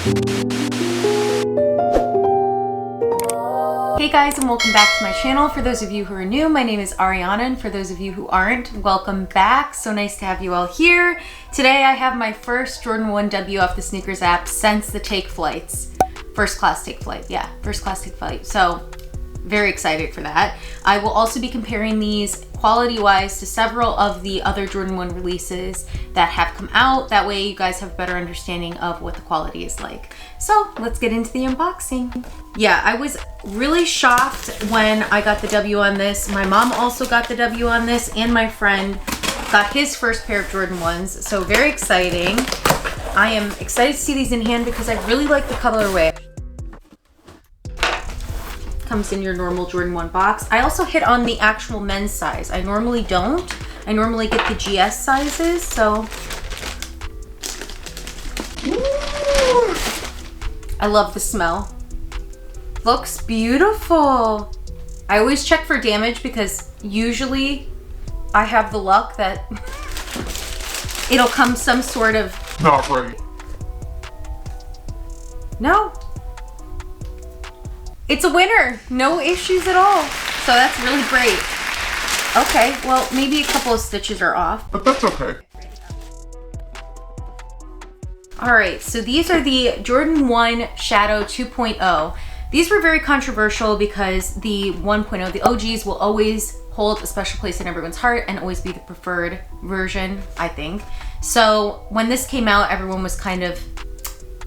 Hey guys, and welcome back to my channel. For those of you who are new, my name is Arianna, and for those of you who aren't, welcome back. So nice to have you all here. Today I have my first Jordan 1 W off the sneakers app since the take flights. First class take flight, yeah, first class take flight. So very excited for that. I will also be comparing these quality-wise to several of the other Jordan 1 releases that have come out. That way you guys have a better understanding of what the quality is like. So let's get into the unboxing. Yeah, I was really shocked when I got the W on this. My mom also got the W on this, and my friend got his first pair of Jordan 1s. So very exciting. I am excited to see these in hand because I really like the colorway. Comes in your normal Jordan 1 box. I also hit on the actual men's size. I normally don't. I normally get the GS sizes, so. Ooh. I love the smell. Looks beautiful. I always check for damage because usually I have the luck that it'll come some sort of. Not right. No. It's a winner, no issues at all. So that's really great. Okay, well, maybe a couple of stitches are off. But that's okay. All right, so these are the Jordan 1 Shadow 2.0. These were very controversial because the 1.0, the OGs, will always hold a special place in everyone's heart and always be the preferred version, I think. So when this came out, everyone was kind of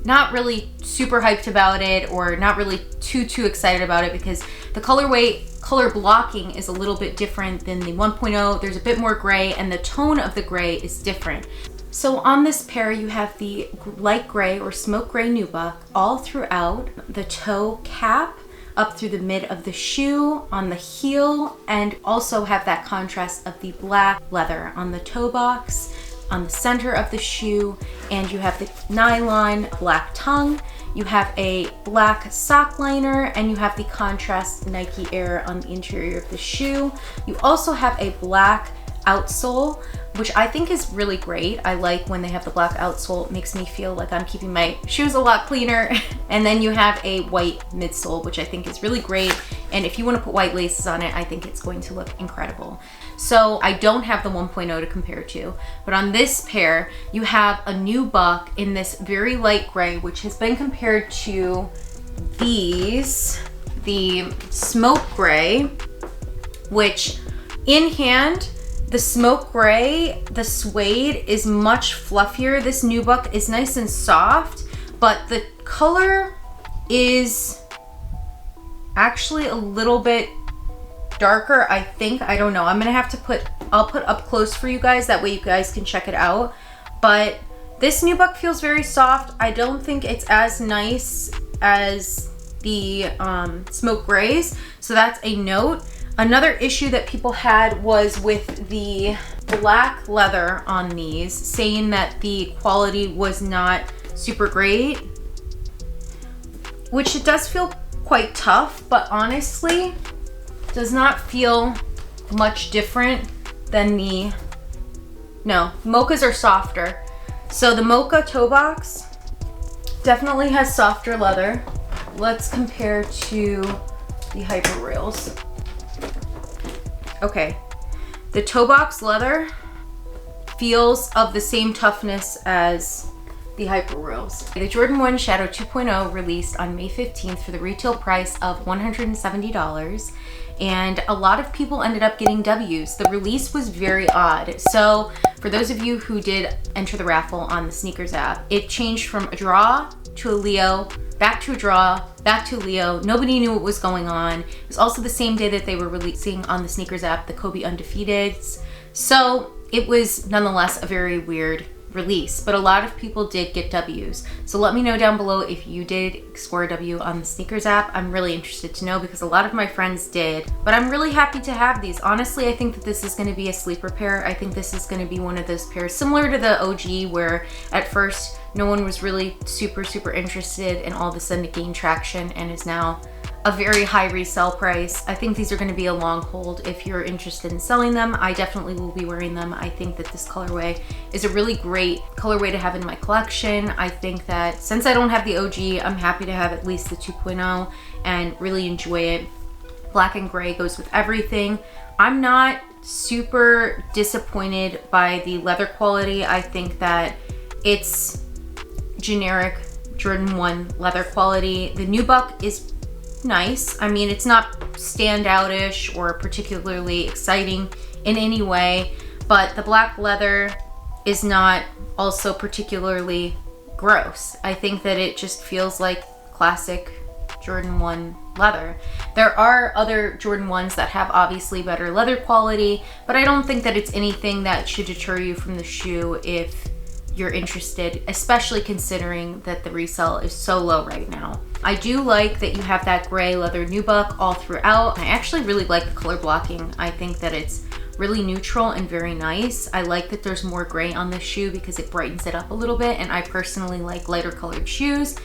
not really super hyped about it, or not really too excited about it, because the color blocking is a little bit different than the 1.0. There's a bit more gray, and the tone of the gray is different. So on this pair, you have the light gray or smoke gray nubuck all throughout the toe cap, up through the mid of the shoe, on the heel, and also have that contrast of the black leather on the toe box, on the center of the shoe, and you have the nylon black tongue. You have a black sock liner, and you have the contrast Nike Air on the interior of the shoe. You also have a black outsole, which I think is really great. I like when they have the black outsole. It makes me feel like I'm keeping my shoes a lot cleaner. And then you have a white midsole, which I think is really great. And if you want to put white laces on it, I think it's going to look incredible. So I don't have the 1.0 to compare to, but on this pair, you have a nubuck in this very light gray, which has been compared to these, the smoke gray, which in hand, the smoke gray, the suede is much fluffier. This nubuck is nice and soft, but the color is actually a little bit darker, I think. I don't know. I'm gonna have to I'll put up close for you guys. That way you guys can check it out. But this nubuck feels very soft. I don't think it's as nice as the smoke grays. So that's a note. Another issue that people had was with the black leather on these, saying that the quality was not super great, which it does feel quite tough, but honestly does not feel much different than the, no, mochas are softer. So the mocha toe box definitely has softer leather. Let's compare to the Hyper Rails. Okay, the toe box leather feels of the same toughness as the Hyper Rails. The Jordan 1 Shadow 2.0 released on May 15th for the retail price of $170, and a lot of people ended up getting W's. The release was very odd. So for those of you who did enter the raffle on the sneakers app, it changed from a draw to a Leo, back to a draw, back to Leo. Nobody knew what was going on. It was also the same day that they were releasing on the sneakers app the Kobe Undefeateds. So it was nonetheless a very weird release, but a lot of people did get W's. So let me know down below if you did score a W on the sneakers app. I'm really interested to know because a lot of my friends did, but I'm really happy to have these. Honestly, I think that this is going to be a sleeper pair. I think this is going to be one of those pairs similar to the OG, where at first no one was really super interested, and all of a sudden it gained traction and is now a very high resale price. I think these are going to be a long hold if you're interested in selling them. I definitely will be wearing them. I think that this colorway is a really great colorway to have in my collection. I think that since I don't have the OG, I'm happy to have at least the 2.0 and really enjoy it. Black and gray goes with everything. I'm not super disappointed by the leather quality. I think that it's generic Jordan 1 leather quality. The nubuck is nice. I mean, it's not standoutish or particularly exciting in any way, but the black leather is not also particularly gross. I think that it just feels like classic Jordan 1 leather. There are other Jordan 1s that have obviously better leather quality, but I don't think that it's anything that should deter you from the shoe if you're interested, especially considering that the resale is so low right now. I do like that you have that gray leather nubuck all throughout. I actually really like the color blocking. I think that it's really neutral and very nice. I like that there's more gray on this shoe because it brightens it up a little bit, and I personally like lighter colored shoes.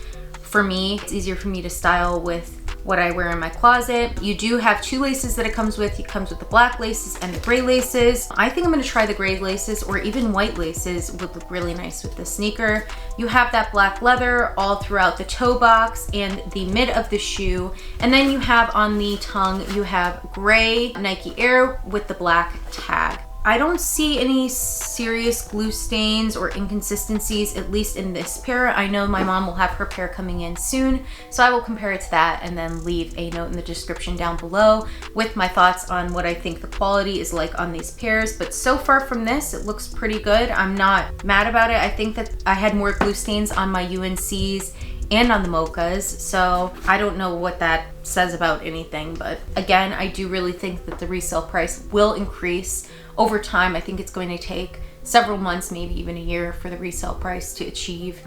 For me, it's easier for me to style with what I wear in my closet. You do have two laces that it comes with. It comes with the black laces and the gray laces. I think I'm gonna try the gray laces, or even white laces would look really nice with the sneaker. You have that black leather all throughout the toe box and the mid of the shoe. And then you have on the tongue, you have gray Nike Air with the black tag. I don't see any serious glue stains or inconsistencies, at least in this pair. I know my mom will have her pair coming in soon, so I will compare it to that and then leave a note in the description down below with my thoughts on what I think the quality is like on these pairs. But so far from this, it looks pretty good. I'm not mad about it. I think that I had more glue stains on my UNCs and on the mochas, so I don't know what that says about anything. But again, I do really think that the resale price will increase over time. I think it's going to take several months, maybe even a year, for the resale price to achieve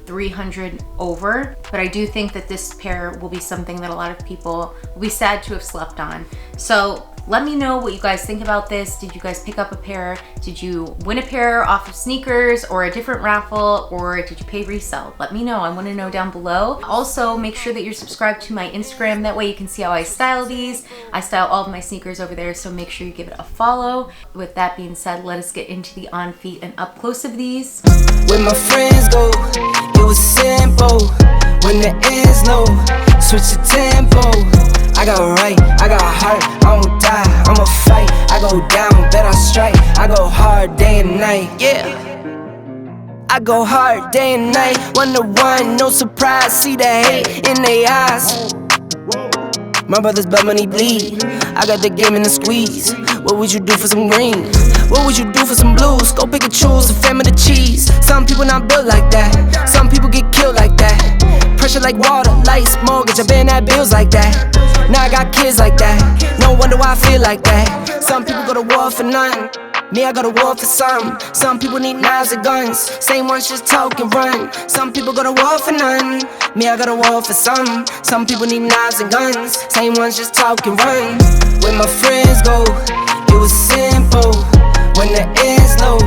300 over. But I do think that this pair will be something that a lot of people will be sad to have slept on. So let me know what you guys think about this. Did you guys pick up a pair? Did you win a pair off of sneakers or a different raffle, or did you pay resale? Let me know. I want to know down below. Also, make sure that you're subscribed to my Instagram. That way you can see how I style these. I style all of my sneakers over there, so make sure you give it a follow. With that being said, let us get into the on feet and up close of these. When my friends go, it was simple. When the end's low, switch the tempo. I got right, I got heart, I won't die, I'ma fight. I go down, bet I strike. I go hard day and night, yeah. I go hard day and night. 1 to 1, no surprise. See the hate in their eyes. My brothers blood money bleed. I got the game in the squeeze. What would you do for some green? What would you do for some blues? Go pick and choose, the fam of the cheese. Some people not built like that. Some people get killed like that. Pressure like water, lights, mortgage, I been at bills like that. Now I got kids like that. No wonder why I feel like that. Some people go to war for nothing. Me, I go to war for some. Some people need knives and guns. Same ones just talk and run. Some people go to war for none. Me, I go to war for some. Some people need knives and guns. Same ones just talk and run. When my friends go, it was simple. When the end's low,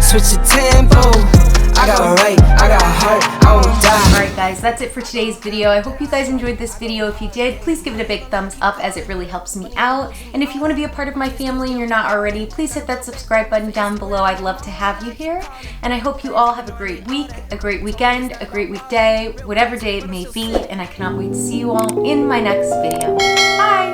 switch the tempo. I got right, I got heart, I won't die. Alright guys, that's it for today's video. I hope you guys enjoyed this video. If you did, please give it a big thumbs up, as it really helps me out. And if you want to be a part of my family and you're not already, please hit that subscribe button down below. I'd love to have you here. And I hope you all have a great week, a great weekend, a great weekday, whatever day it may be. And I cannot wait to see you all in my next video. Bye!